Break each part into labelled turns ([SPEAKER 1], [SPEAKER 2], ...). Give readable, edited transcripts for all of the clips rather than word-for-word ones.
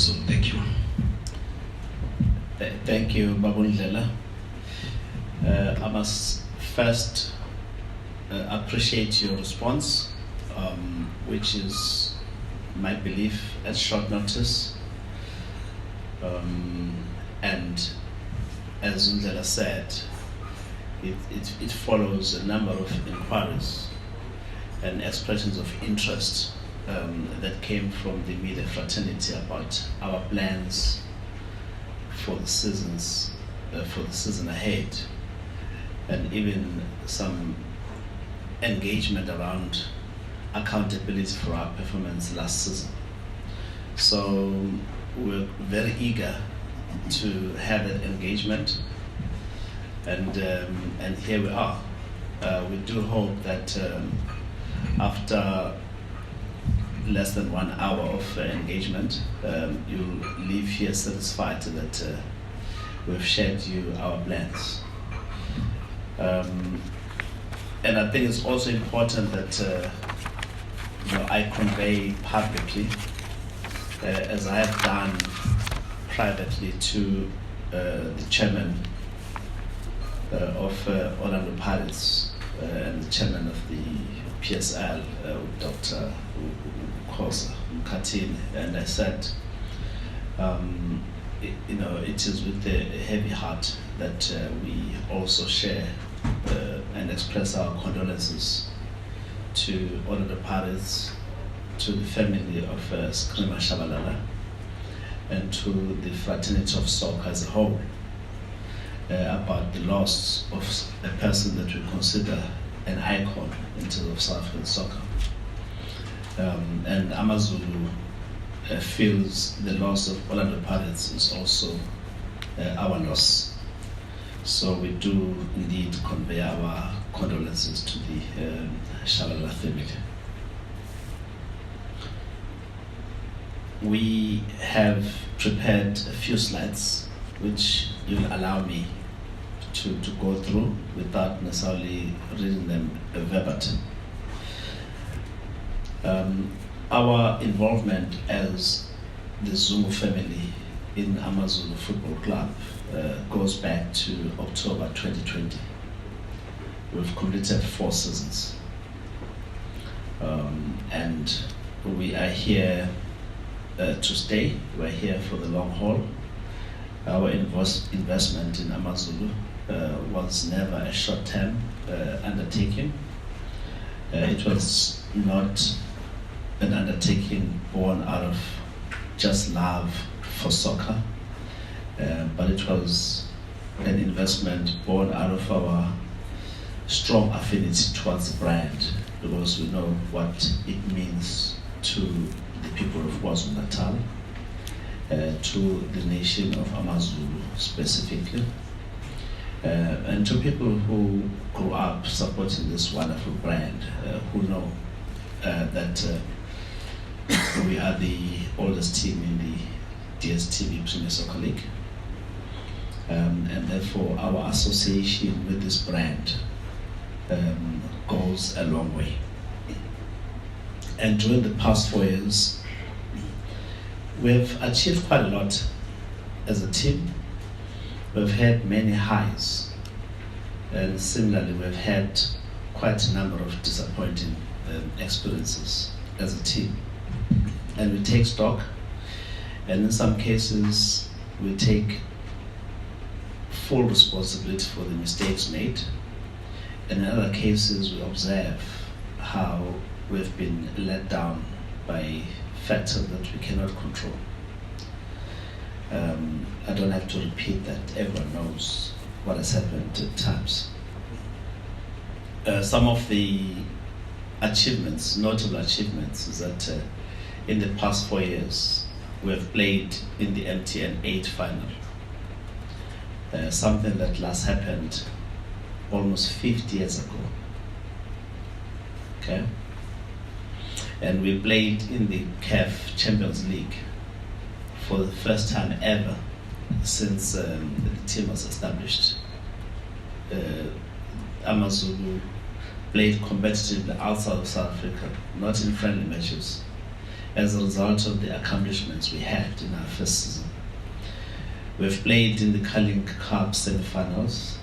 [SPEAKER 1] So thank you.
[SPEAKER 2] Thank you, Babundlela. I must first appreciate your response, which is my belief at short notice. And as Zundlela said, it follows a number of inquiries and expressions of interest that came from the media fraternity about our plans for the season ahead, and even some engagement around accountability for our performance last season. So we're very eager to have that engagement, and here we are. We do hope that after less than 1 hour of engagement, you'll leave here satisfied that we've shared you our plans. And I think it's also important that I convey publicly, as I have done privately to the chairman of Orlando Pirates and the chairman of the PSL, Dr. Khosa Mkhathini, and I said, it is with a heavy heart that we also share and express our condolences to all of the Pirates, to the family of Skrima Shabalala, and to the fraternity of soccer as a whole, about the loss of a person that we consider an icon in terms of South African soccer. And AmaZulu feels the loss of Orlando Pirates is also our loss. So we do indeed convey our condolences to the Shabalala family. We have prepared a few slides which you'll allow me to go through without necessarily reading them verbatim. Our involvement as the Zungu family in AmaZulu Football Club goes back to October 2020. We've completed 4 seasons. And we are here to stay. We're here for the long haul. Our investment in AmaZulu was never a short-term undertaking. It was not an undertaking born out of just love for soccer, but it was an investment born out of our strong affinity towards the brand, because we know what it means to the people of KwaZulu-Natal, to the nation of AmaZulu specifically, and to people who grew up supporting this wonderful brand, who know that we are the oldest team in the DSTV Premier Soccer League, and therefore our association with this brand goes a long way. And during the past 4 years, we've achieved quite a lot as a team. We've had many highs, and similarly we've had quite a number of disappointing experiences as a team. And we take stock, and in some cases we take full responsibility for the mistakes made, and in other cases we observe how we've been let down by factors that we cannot control. I don't have to repeat that, everyone knows what has happened at times. Some of the achievements, notable achievements, is that in the past 4 years we have played in the MTN 8 final, something that last happened almost 50 years ago. Okay? And we played in the CAF Champions League for the first time ever since the team was established. AmaZulu played competitively outside of South Africa, not in friendly matches, as a result of the accomplishments we had in our first season. We've played in the Carling Cup semi-finals.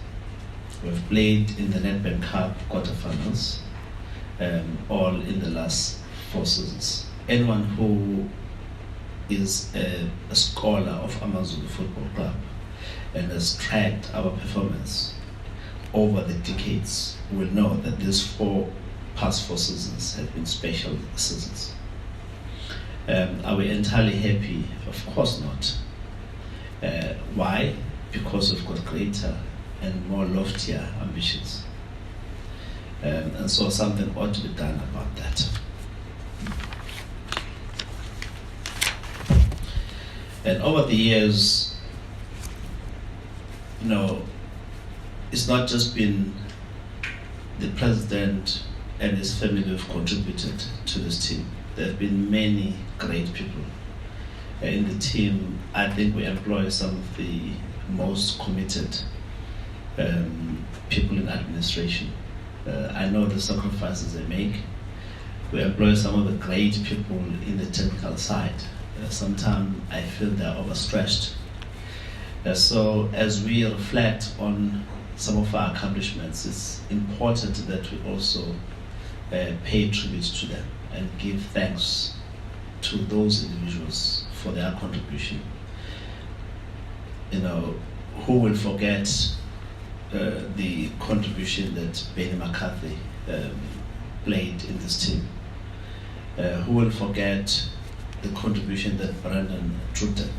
[SPEAKER 2] We've played in the Nedbank Cup quarterfinals, all in the last 4 seasons. Anyone who is a scholar of AmaZulu Football Club and has tracked our performance over the decades will know that these past 4 seasons have been special seasons. Are we entirely happy? Of course not. Why? Because we've got greater and more loftier ambitions. And so something ought to be done about that. And over the years, it's not just been the president and his family who have contributed to this team. There have been many great people in the team. I think we employ some of the most committed people in administration. I know the sacrifices they make. We employ some of the great people in the technical side. Sometimes I feel they're overstretched. So as we reflect on some of our accomplishments, it's important that we also pay tribute to them and give thanks to those individuals for their contribution. Who will forget the contribution that Benny McCarthy played in this team? Who will forget the contribution that Brandon Trutten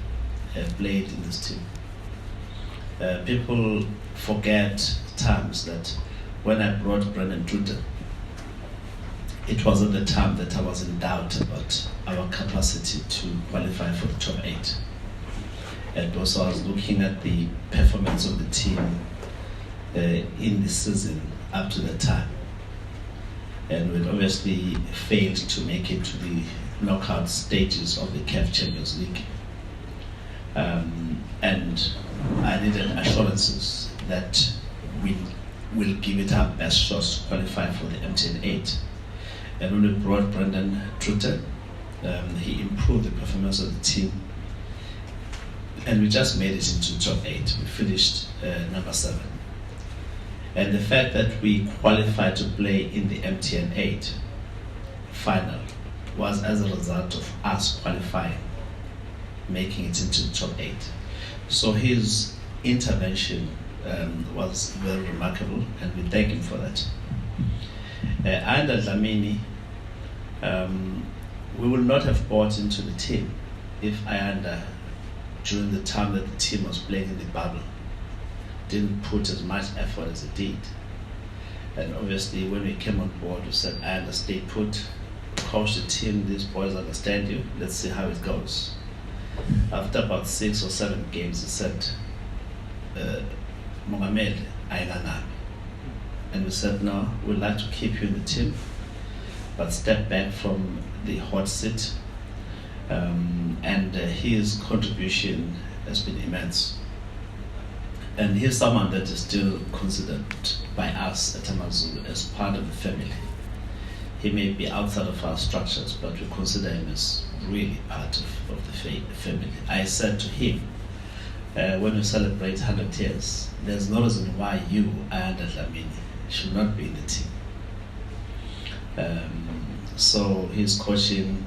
[SPEAKER 2] played in this team? People forget times that when I brought Brandon Trutten, it was at the time that I was in doubt about our capacity to qualify for the top 8. And also I was looking at the performance of the team in the season up to that time. And we obviously failed to make it to the knockout stages of the CAF Champions League. And I needed assurances that we will give it our best shots to qualify for the MTN 8. And when we brought Brandon Trutten, he improved the performance of the team. And we just made it into the top 8. We finished number 7. And the fact that we qualified to play in the MTN 8 final was as a result of us qualifying, making it into the top 8. So his intervention was very remarkable, and we thank him for that. Under Dlamini, we would not have bought into the team if Ayanda, during the time that the team was playing in the bubble, didn't put as much effort as it did. And obviously when we came on board, we said, Ayanda, stay put, coach the team, these boys understand you, let's see how it goes. After about 6 or 7 games, he said, Mohamed, Ayanda. And we said, no, we'd like to keep you in the team, but step back from the hot seat. And his contribution has been immense. And he's someone that is still considered by us at AmaZulu as part of the family. He may be outside of our structures, but we consider him as really part of the family. I said to him, when we celebrate 100 years, there's no reason why you, Ayanda Dlamini, should not be in the team. So he's coaching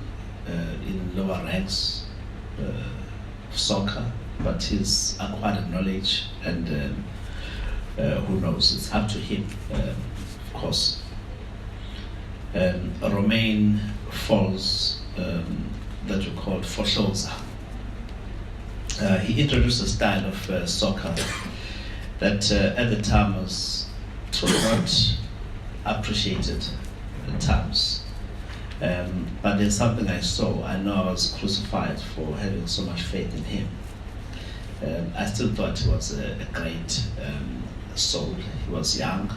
[SPEAKER 2] in lower ranks of soccer, but he's acquired knowledge, and who knows, it's up to him, of course. Romain Falls, that we called Foshoza. He introduced a style of soccer that at the time was not appreciated at times. But there's something I saw. I know I was crucified for having so much faith in him. I still thought he was a great soul. He was young,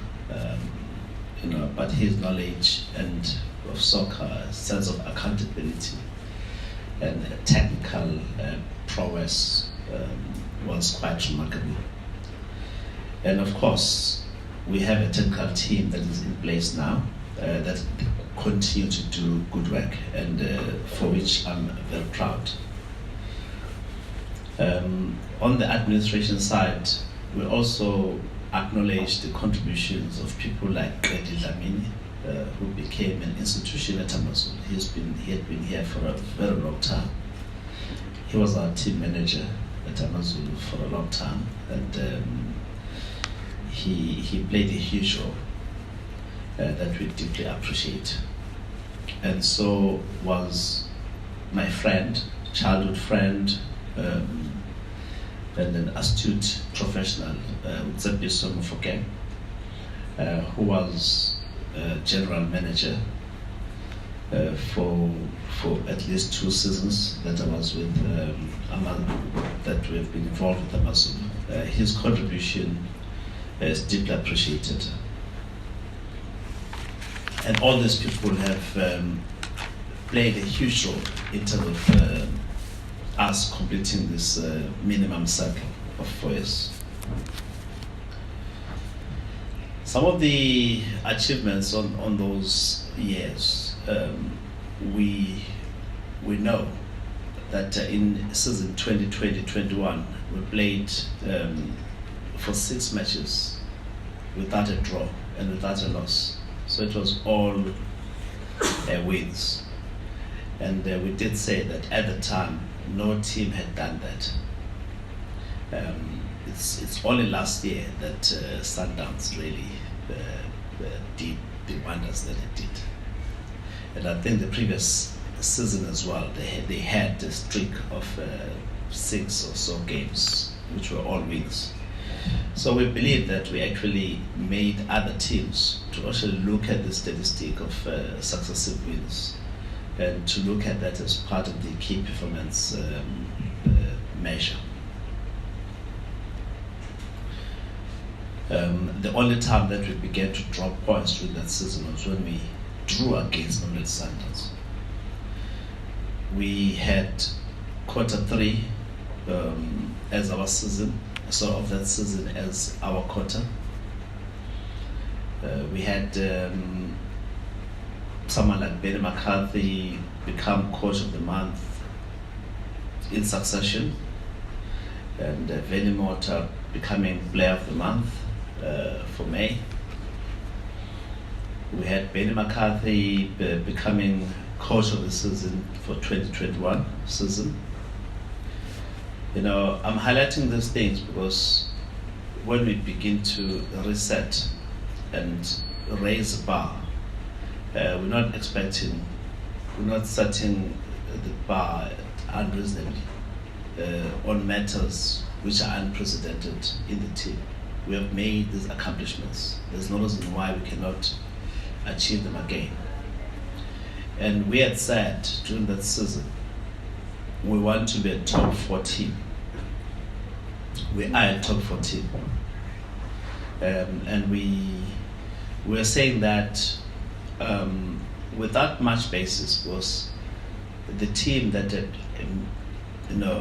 [SPEAKER 2] but his knowledge and of soccer, sense of accountability, and technical prowess was quite remarkable. And of course, we have a technical team that is in place now that continue to do good work, and for which I'm very proud. On the administration side, we also acknowledge the contributions of people like Grady Dlamini, who became an institution at AmaZulu. He had been here for a very long time. He was our team manager at AmaZulu for a long time, and he played a huge role that we deeply appreciate. And so was my friend, childhood friend, and an astute professional, Statistical Zungu, who was general manager for at least 2 seasons that I was with that we have been involved with AmaZulu. His contribution is deeply appreciated. And all these people have played a huge role in terms of us completing this minimum cycle of 4 years. Some of the achievements on those years, we know that in season 2020-21 we played for 6 matches without a draw and without a loss. So it was all wins. And we did say that at the time, no team had done that. It's only last year that Sundowns really did the wonders that it did. And I think the previous season as well, they had a streak of 6 or so games, which were all wins. So we believe that we actually made other teams to actually look at the statistic of successive wins and to look at that as part of the key performance measure. The only time that we began to drop points during that season was when we drew against Mamelodi Sundowns. We had Q3 as our season, so of that season as our quarter. We had someone like Benny McCarthy become coach of the month in succession, and Veni Mota becoming player of the month for May. We had Benny McCarthy becoming coach of the season for 2021 season. You know, I'm highlighting these things because when we begin to reset and raise the bar, we're not setting the bar unreasonably on matters which are unprecedented in the team. We have made these accomplishments. There's no reason why we cannot achieve them again. And we had said during that season, we want to be a top 4 team. We are a top 4 team. And we were saying that without much basis, was the team that had,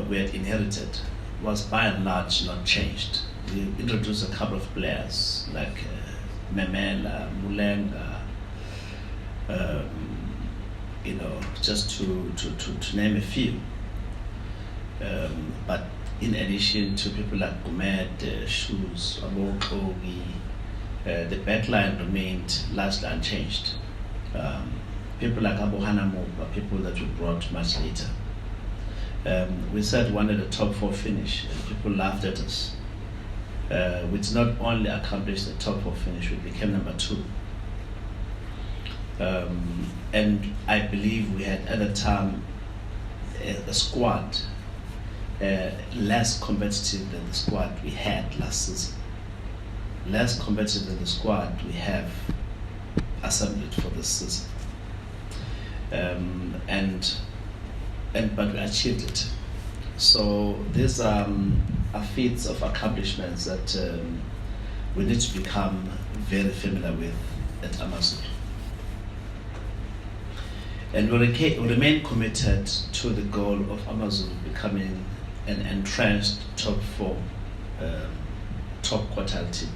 [SPEAKER 2] we had inherited was by and large not changed. We introduced a couple of players like Memela, Mulenga, just to name a few. But in addition to people like Gumed, Shoes, Abokogi, the backline remained largely unchanged. People like Abu Hanamu are people that we brought much later. We said we wanted a top 4 finish, and people laughed at us. We did not only accomplish the top 4 finish, we became number 2. And I believe we had at the time a squad less competitive than the squad we had last season. Less competitive than the squad we have assembled for this season. But we achieved it. So these are feats of accomplishments that we need to become very familiar with at AmaZulu. And we remain committed to the goal of AmaZulu becoming an entrenched top 4, top quartile team.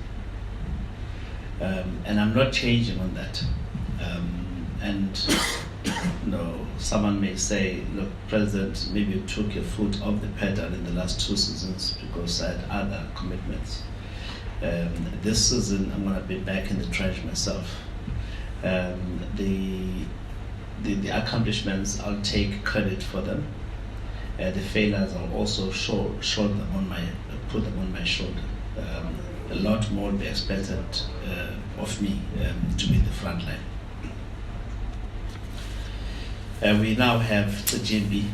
[SPEAKER 2] And I'm not changing on that. And someone may say, look, President, maybe you took your foot off the pedal in the last 2 seasons because I had other commitments. This season, I'm going to be back in the trench myself. The accomplishments, I'll take credit for them. The failures, I'll also put them on my shoulder. A lot more will be expected of me to be in the front line. We now have the GMB,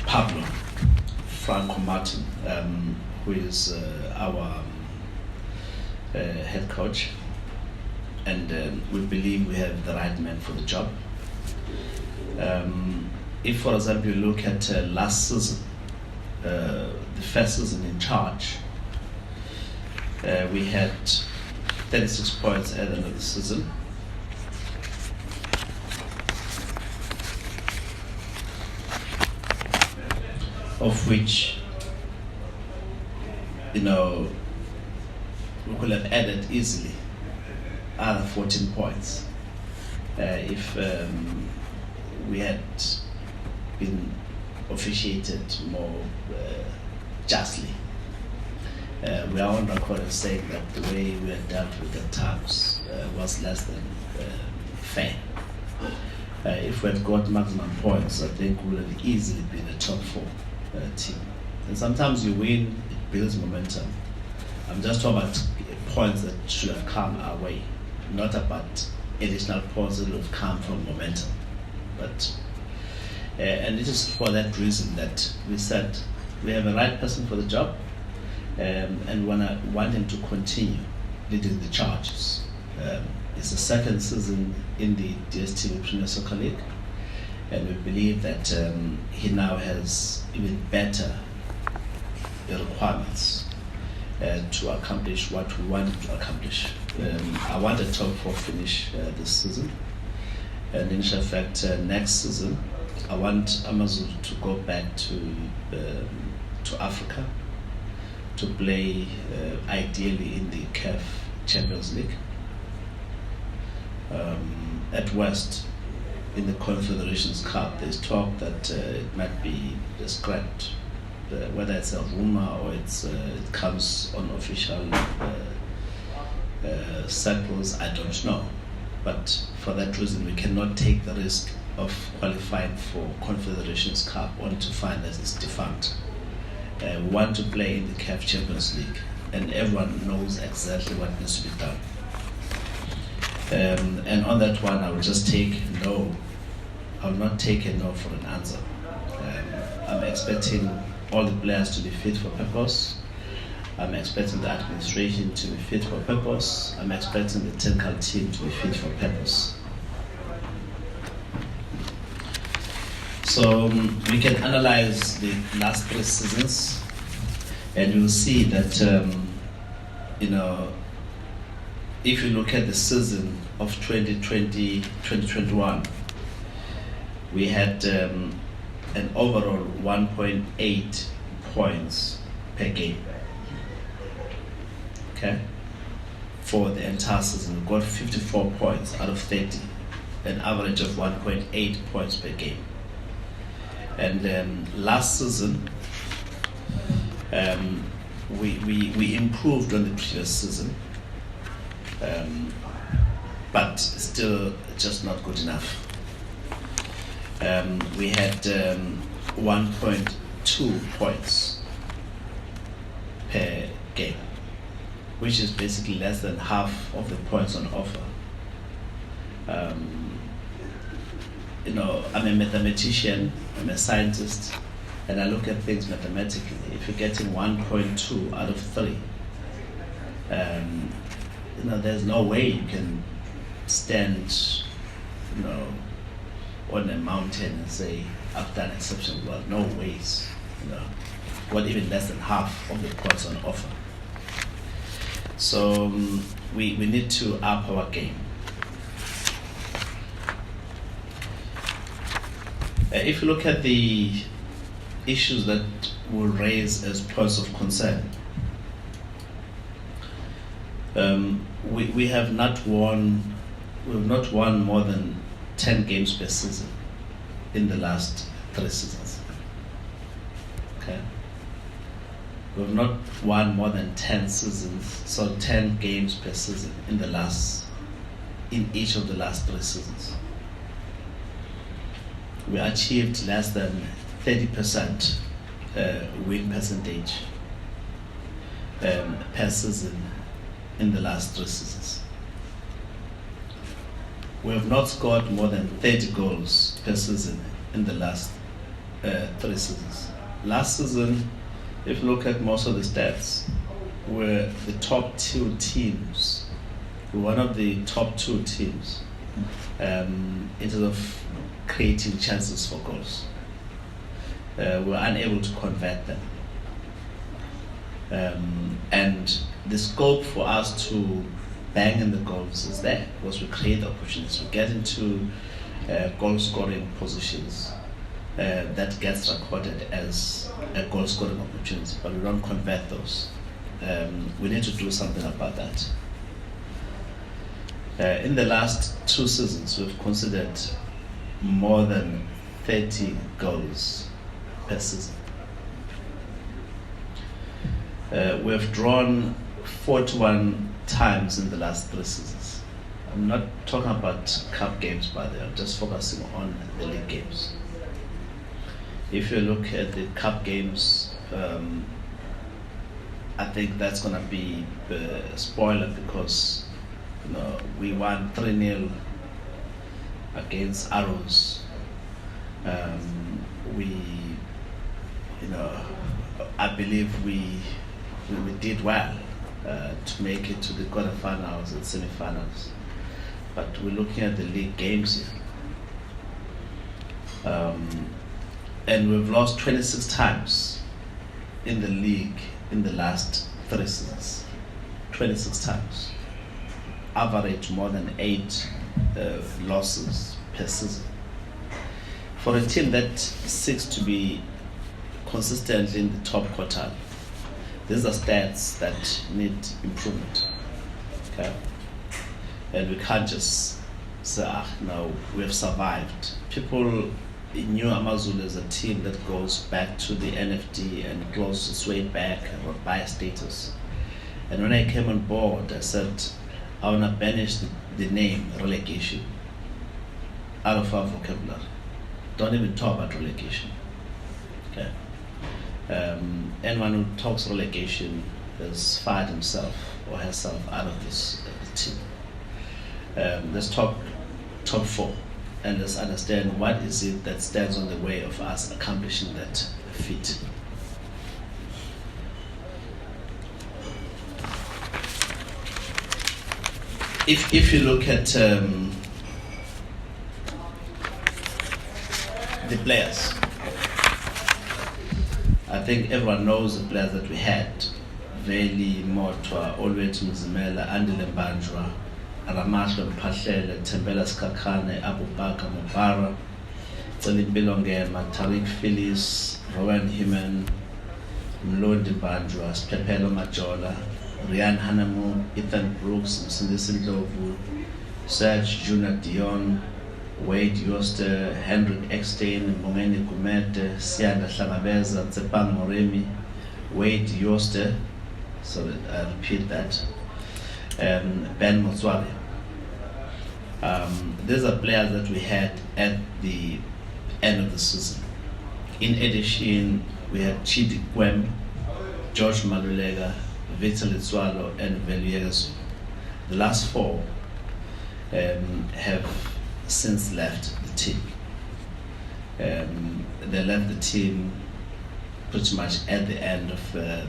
[SPEAKER 2] Pablo Franco Martin, who is our head coach, and we believe we have the right man for the job. If, for example, you look at last season, the first season in charge, we had 36 points at the end of the season. Of which, we could have added easily other 14 points if we had been officiated more justly. We are on record as saying that the way we had dealt with the terms was less than fair. If we had got maximum points, I think we would have easily been a top 4 team. And sometimes you win, it builds momentum. I'm just talking about points that should have come our way, not about additional points that would have come from momentum. But and it is for that reason that we said we have a right person for the job, and want him to continue leading the charges. It's the second season in the DStv Premier Soccer League, and we believe that he now has even better requirements to accomplish what we want to accomplish. I want a top 4 finish this season, and in fact next season I want AmaZulu to go back to Africa to play ideally in the CAF Champions League. At West, in the Confederations Cup, there's talk that it might be scrapped, whether it's a rumor or it comes on official circles, I don't know. But for that reason, we cannot take the risk of qualifying for Confederations Cup only to find that it's defunct. We want to play in the CAF Champions League, and everyone knows exactly what needs to be done. And on that one, I will just take no. I will not take a no for an answer. I'm expecting all the players to be fit for purpose. I'm expecting the administration to be fit for purpose. I'm expecting the technical team to be fit for purpose. So we can analyze the last 3 seasons, and you'll see that if you look at the season of 2020-2021, we had an overall 1.8 points per game. Okay, for the entire season, we got 54 points out of 30, an average of 1.8 points per game. And then last season, we improved on the previous season, but still just not good enough. We had 1.2 points per game, which is basically less than half of the points on offer. I'm a mathematician, I'm a scientist, and I look at things mathematically. If you're getting 1.2 out of 3, there's no way you can stand, on a mountain and say, I've done exceptionally well. No ways, What even less than half of the points on offer. So we need to up our game. If you look at the issues that will raise as points of concern, we have not won more than 10 games per season in the last 3 seasons. Okay. We've not won more than 10 games per season in each of the last 3 seasons. We achieved less than 30% win percentage per season in the last 3 seasons. We have not scored more than 30 goals per season in the last 3 seasons. Last season, if you look at most of the stats, we're the top 2 teams. We're one of the top 2 teams in terms of creating chances for goals. We're unable to convert them. And the scope for us to bang in the goals is there because we create opportunities. We get into goal scoring positions that gets recorded as a goal scoring opportunity, but we don't convert those. We need to do something about that. In the last 2 seasons, we've considered more than 30 goals per season. We've drawn 41 times in the last 3 seasons. I'm not talking about cup games, by the way. I'm just focusing on the league games. If you look at the cup games, I think that's going to be a spoiler because we won 3-0 against Arrows. I believe we did well to make it to the quarterfinals and semifinals, but we're looking at the league games here, and we've lost 26 times in the league in the last 3 seasons. 26 times, average more than 8 losses per season. For a team that seeks to be consistently in the top quartile, these are stats that need improvement. Okay, and we can't just say, no, we have survived. People knew AmaZulu as a team that goes back to the NFD and closes its way back and by status. And when I came on board, I said, I want to banish the name relegation out of our vocabulary. Don't even talk about relegation. Okay. Anyone who talks relegation has fired himself or herself out of this team. Let's talk top 4 and let's understand what is it that stands on the way of us accomplishing that feat. If you look at the players, I think everyone knows the players that we had. Veli Motwa, Olwethu Mzimela, Andile Mbanjwa, Ramahlo Mphahlele, Thembela Skakane, Abubakar Mubara, Celimpilo Ngema, Tariq Phyllis, Rowan Himan, Mlondi Mbanjwa, Siphephelo Majola, Rian Hanamu, Ethan Brooks, Msindisi Ndlovu, Serge Junior Dion, Wade Yoster, Hendrik Eckstein, Mongeni Kumete, Sianda Hlangabeza, Tsepang Moremi, Wade Yoster, so I repeat that, Ben Motswari. These are players that we had at the end of the season. In addition, we had Chidi Kwem, George Malulega, Victor Litswalo, and Veluyegazu. The last 4 have since left the team. They left the team pretty much at the end of the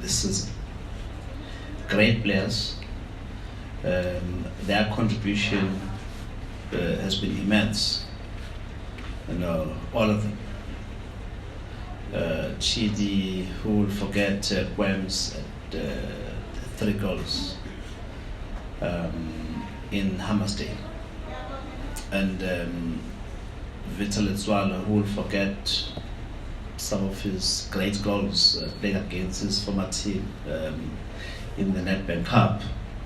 [SPEAKER 2] season. Great players. Their contribution has been immense. All of them. Chidi, who will forget Gwem's 3 goals in Hammersdale. And Victor Litswalo, who will forget some of his great goals playing against his former team in the Nedbank Cup.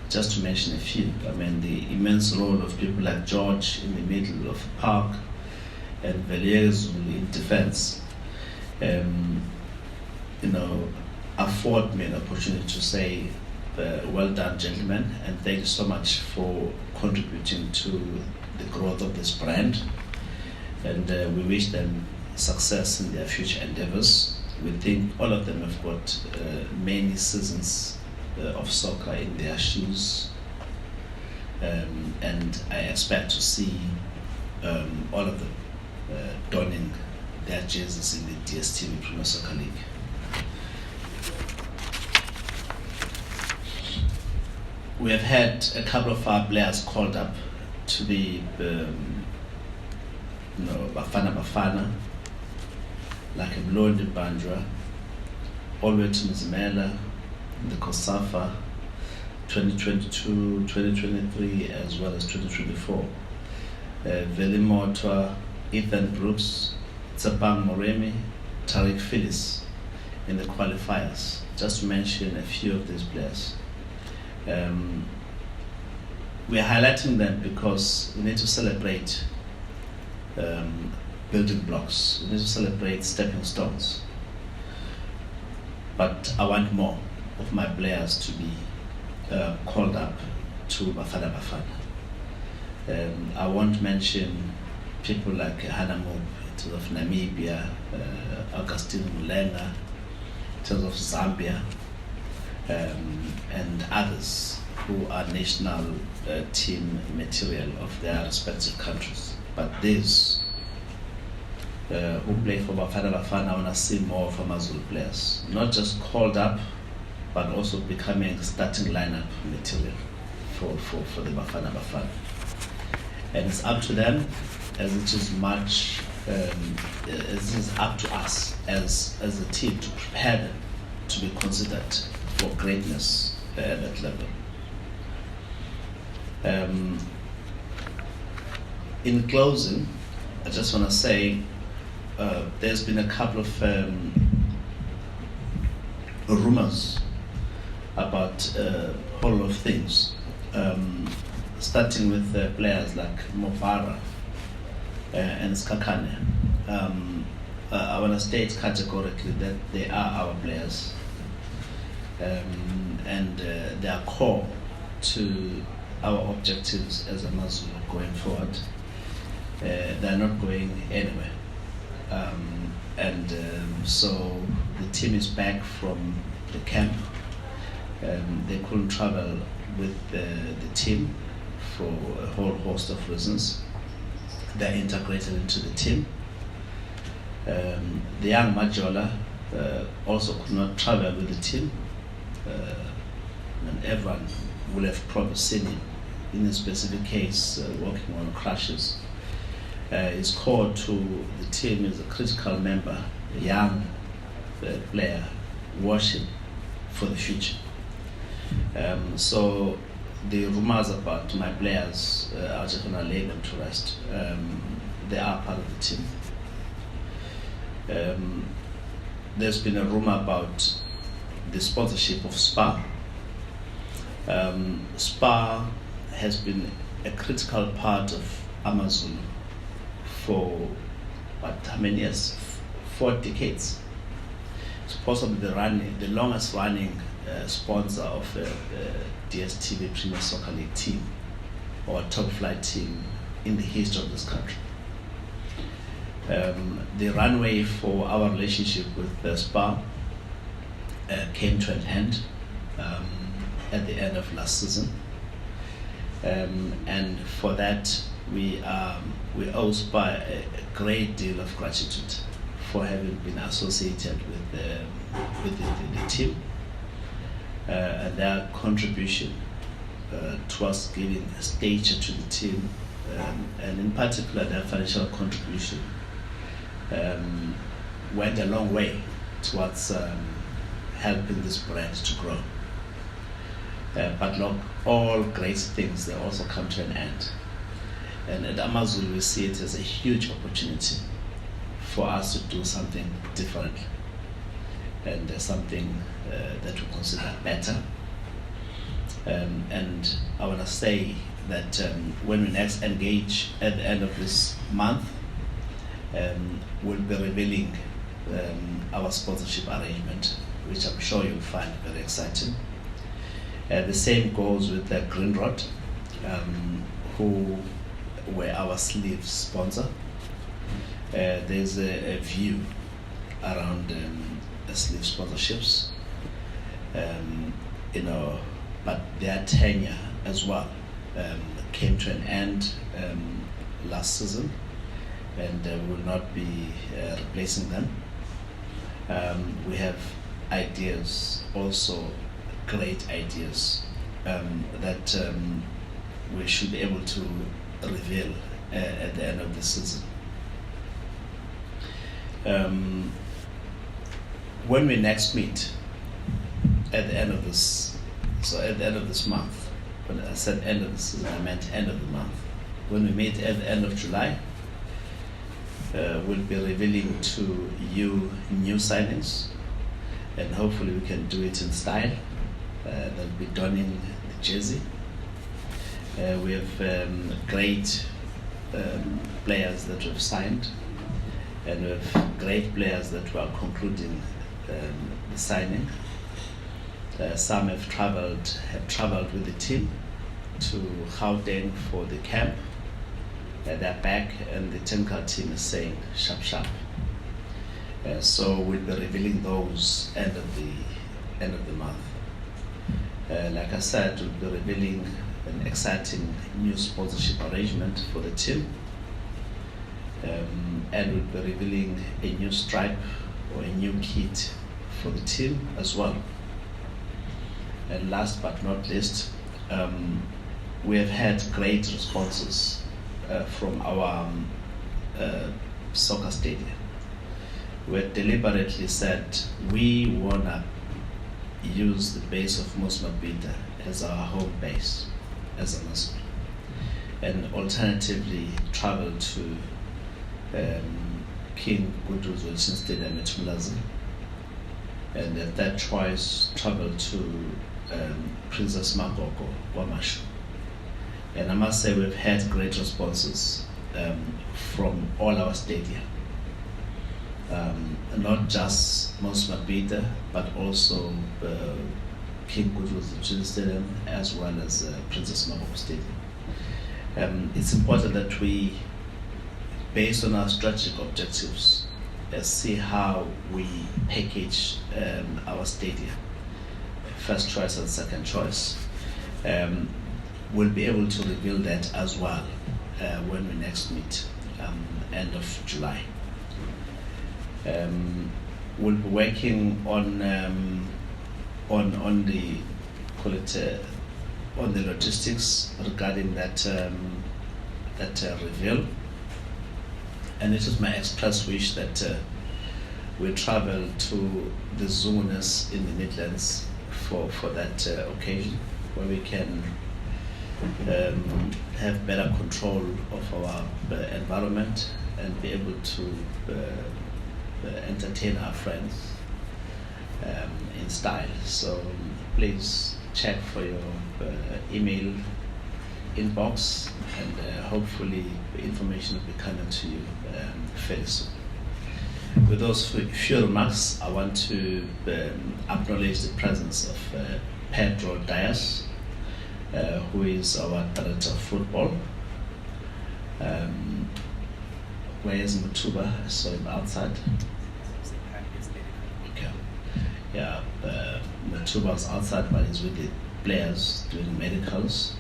[SPEAKER 2] just to mention a few. I mean, the immense role of people like George in the middle of the park and Sandile Zungu in defense, afford me an opportunity to say, well done, gentlemen, and thank you so much for contributing to the growth of this brand. And we wish them success in their future endeavors. We think all of them have got many seasons of soccer in their shoes, and I expect to see all of them donning their jerseys in the DStv Premier Soccer League. We have had a couple of our players called up to the Bafana, like Mlondi Bandra, all the way to Mzimela, the Kosafa, 2022, 2023, as well as 2024. Velimotwa, Ethan Brooks, Tsapang Moremi, Tariq Phyllis in the qualifiers, just to mention a few of these players. We are highlighting them because we need to celebrate building blocks. We need to celebrate stepping stones. But I want more of my players to be called up to Bafana Bafana. I won't mention people like Hanamub in terms of Namibia, Augustine Mulenga in terms of Zambia, and others who are national team material of their respective countries. But these who play for Bafana Bafana, I want to see more of AmaZulu players, not just called up, but also becoming starting lineup material for the Bafana Bafana. And it's up to them, as it is much, as it is up to us as a team to prepare them to be considered for greatness at that level. In closing, I just want to say there's been a couple of rumors about a whole lot of things, starting with players like Mobara and Skakane. I want to state categorically that they are our players, and they are core to our objectives as AmaZulu going forward. They're not going anywhere. So the team is back from the camp. They couldn't travel with the team for a whole host of reasons. They're integrated into the team. The young Majola also could not travel with the team. And everyone will have probably seen him in a specific case working on crashes. His core to the team is a critical member, a young player, watching for the future. So the rumors about my players, I'm just going to lay them to rest. They are part of the team. There's been a rumor about the sponsorship of SPA. SPA has been a critical part of AmaZulu for how many years? 4 decades. It's possibly the longest running sponsor of a DStv Premier Soccer League team or a top flight team in the history of this country. The runway for our relationship with SPA came to an end at the end of last season, and for that we owe SPA a great deal of gratitude for having been associated with the team, and their contribution towards giving stature to the team, and in particular their financial contribution went a long way towards helping this brand to grow. But like all great things, they also come to an end. And at AmaZulu, we see it as a huge opportunity for us to do something different and something that we consider better. And I want to say that when we next engage at the end of this month, we'll be revealing our sponsorship arrangement, which I'm sure you'll find very exciting. The same goes with the Green Rod, who were our sleeve sponsor. There's a view around sleeve sponsorships, but their tenure as well came to an end last season, and will not be replacing them. We have ideas, also great ideas, that we should be able to reveal at the end of the season. When we next meet at the end of this, so at the end of this month, when I said end of the season, I meant end of the month. When we meet at the end of July, we'll be revealing to you new signings, and hopefully we can do it in style. They'll be donning the jersey. We have great players that we've signed, and we have great players that we are concluding the signing. Some have traveled with the team to Gauteng for the camp. They're back, and the technical team is saying sharp. So we'll be revealing those end of the month. Like I said, we'll be revealing an exciting new sponsorship arrangement for the team, and we'll be revealing a new stripe or a new kit for the team as well. And last but not least, we have had great responses from our soccer stadium. We had deliberately said we want to use the base of Mosmabita as our home base, as AmaZulu, and alternatively travel to King Goodwood Stadium at Mlazi, and at that choice travel to Princess Makoko, Wamashu. And I must say we've had great responses from all our stadia, not just Mosmabita, but also King Goodwood Stadium, as well as Princess Makoko Stadium. It's important that we, based on our strategic objectives, see how we package our stadia, first choice and second choice. We'll be able to reveal that as well when we next meet, end of July. We'll be working on the on the logistics regarding that reveal, and it is my express wish that we travel to the Zungunas in the Midlands for that occasion, where we can have better control of our environment and be able to entertain our friends in style. So please check for your email inbox, and hopefully the information will be coming to you fairly soon. With those few remarks, I want to acknowledge the presence of Pedro Dias, who is our director of football. Where is Mutuba? I saw him outside. Okay. Yeah, Mutuba's outside, but he's with the players doing medicals.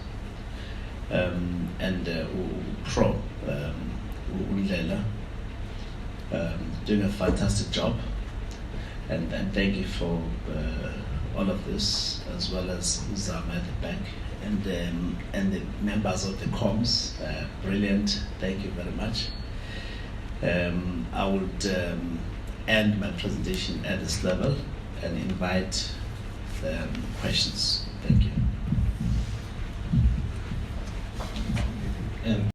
[SPEAKER 2] And Pro, Undlela, doing a fantastic job. And thank you for all of this, as well as Zama at the back, and the members of the comms. Brilliant, thank you very much. I would end my presentation at this level and invite questions. Thank you.